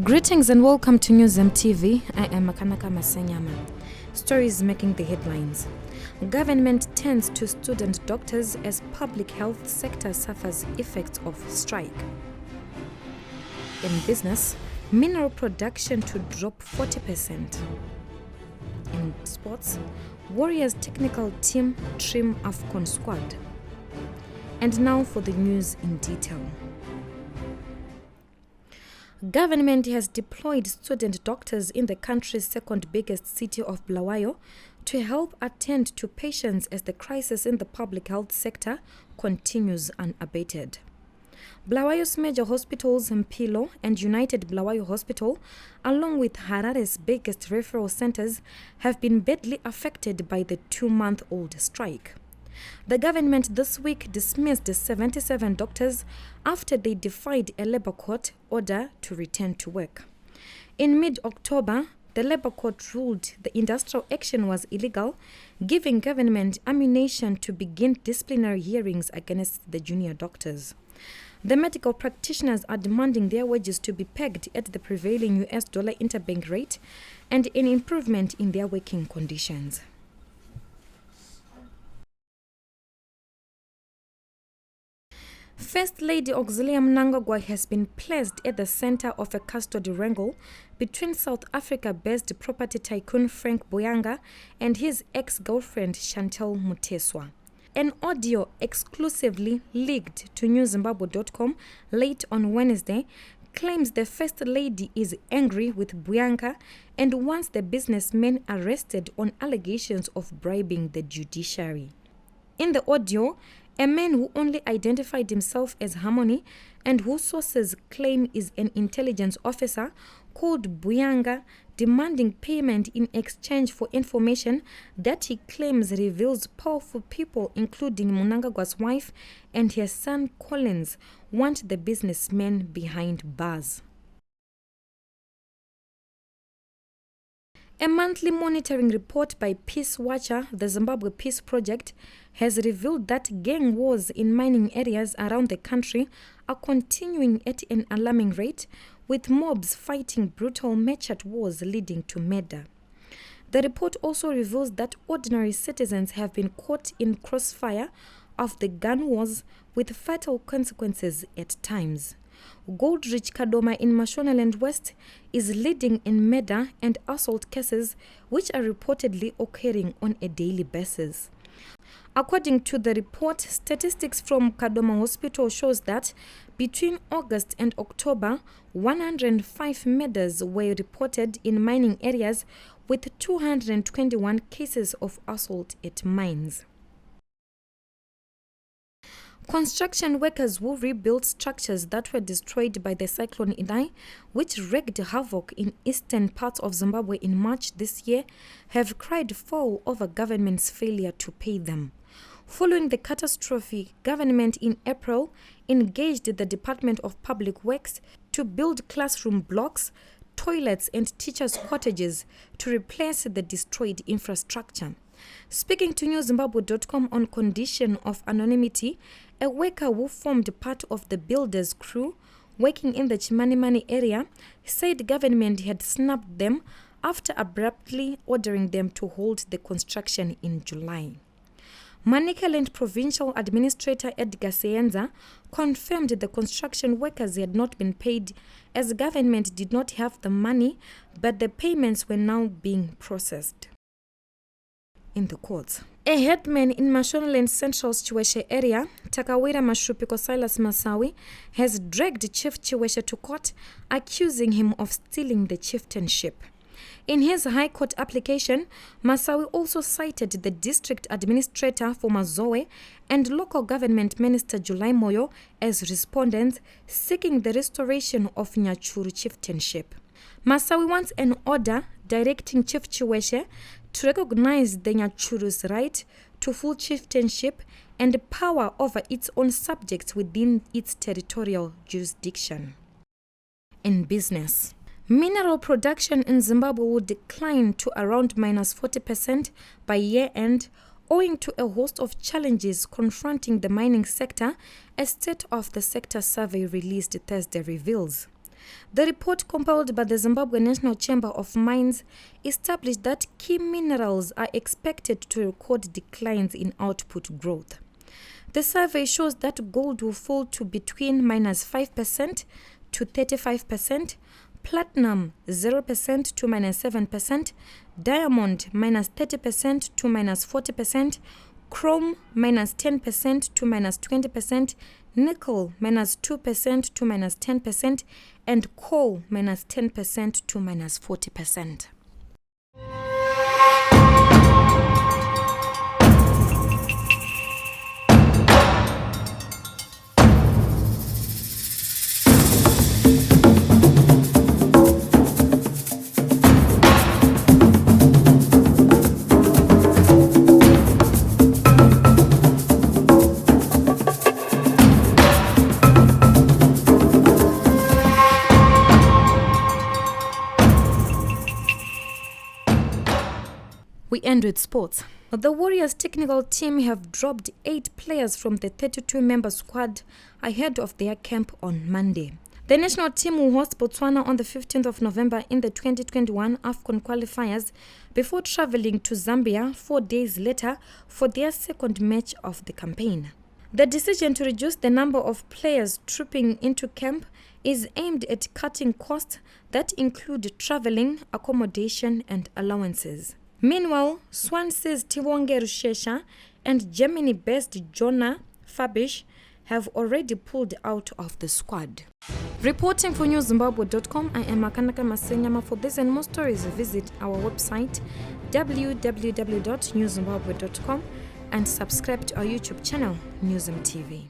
Greetings and welcome to Newsm TV. I am Makanaka Masenyama. Stories making the headlines. Government turns to student doctors as public health sector suffers effects of strike. In business, mineral production to drop 40%. In sports, Warriors technical team trim AFCON squad. And now for the news in detail. Government has deployed student doctors in the country's second biggest city of Bulawayo to help attend to patients as the crisis in the public health sector continues unabated. Bulawayo's major hospitals, Mpilo and United Bulawayo Hospital, along with Harare's biggest referral centers, have been badly affected by the 2-month-old strike. The government this week dismissed 77 doctors after they defied a labor court order to return to work. In mid-October, the labor court ruled the industrial action was illegal, giving government ammunition to begin disciplinary hearings against the junior doctors. The medical practitioners are demanding their wages to be pegged at the prevailing US dollar interbank rate and an improvement in their working conditions. First Lady Auxilia Mnangagwa has been placed at the center of a custody wrangle between South Africa-based property tycoon Frank Boyanga and his ex-girlfriend Chantal Muteswa. An audio exclusively leaked to newzimbabwe.com late on Wednesday claims the First Lady is angry with Boyanga and wants the businessman arrested on allegations of bribing the judiciary. In the audio, a man who only identified himself as Harmony and whose sources claim is an intelligence officer called Boyanga, demanding payment in exchange for information that he claims reveals powerful people, including Mnangagwa's wife and her son Collins, want the businessman behind bars. A monthly monitoring report by Peace Watcher, the Zimbabwe Peace Project, has revealed that gang wars in mining areas around the country are continuing at an alarming rate, with mobs fighting brutal matched wars leading to murder. The report also reveals that ordinary citizens have been caught in crossfire of the gun wars with fatal consequences at times. Gold-rich Kadoma in Mashonaland West is leading in murder and assault cases which are reportedly occurring on a daily basis. According to the report, statistics from Kadoma Hospital shows that between August and October, 105 murders were reported in mining areas with 221 cases of assault at mines. Construction workers who rebuilt structures that were destroyed by the cyclone Idai, which wreaked havoc in eastern parts of Zimbabwe in March this year, have cried foul over government's failure to pay them. Following the catastrophe, government in April engaged the Department of Public Works to build classroom blocks, toilets and teachers' cottages to replace the destroyed infrastructure. Speaking to newzimbabwe.com on condition of anonymity, a worker who formed part of the builder's crew working in the Chimanimani area said government had snubbed them after abruptly ordering them to halt the construction in July. Manicaland Provincial Administrator Edgar Seyenza confirmed the construction workers had not been paid as government did not have the money, but the payments were now being processed. In the courts, a headman in Mashonaland Central Chiweshe area, Takawira Mashupiko Silas Masawi, has dragged Chief Chiweshe to court, accusing him of stealing the chieftainship. In his High Court application, Masawi also cited the district administrator for Mazoe and local government minister July Moyo as respondents seeking the restoration of Nyachuru chieftainship. Masawi wants an order directing Chief Chiweshe to recognize the Nyachuru's right to full chieftainship and power over its own subjects within its territorial jurisdiction. In business, mineral production in Zimbabwe will decline to around minus 40% by year-end, owing to a host of challenges confronting the mining sector, a state of the sector survey released Thursday reveals. The report compiled by the Zimbabwe National Chamber of Mines established that key minerals are expected to record declines in output growth. The survey shows that gold will fall to between -5% to 35%, platinum 0% to -7%, diamond -30% to -40%, chrome -10% to -20%, nickel -2% to -10%, and coal -10% to -40%. We end with sports. The Warriors technical team have dropped 8 players from the 32-member squad ahead of their camp on Monday. The national team will host Botswana on the 15th of November in the 2021 AFCON qualifiers before traveling to Zambia 4 days later for their second match of the campaign. The decision to reduce the number of players trooping into camp is aimed at cutting costs that include traveling, accommodation, and allowances. Meanwhile, Swansea's Tiwonge Rushesha and Germany-based Jonah Fabish have already pulled out of the squad. Reporting for NewZimbabwe.com, I am Makanaka Masenyama. For this and more stories, visit our website www.newzimbabwe.com and subscribe to our YouTube channel, NewzimTV.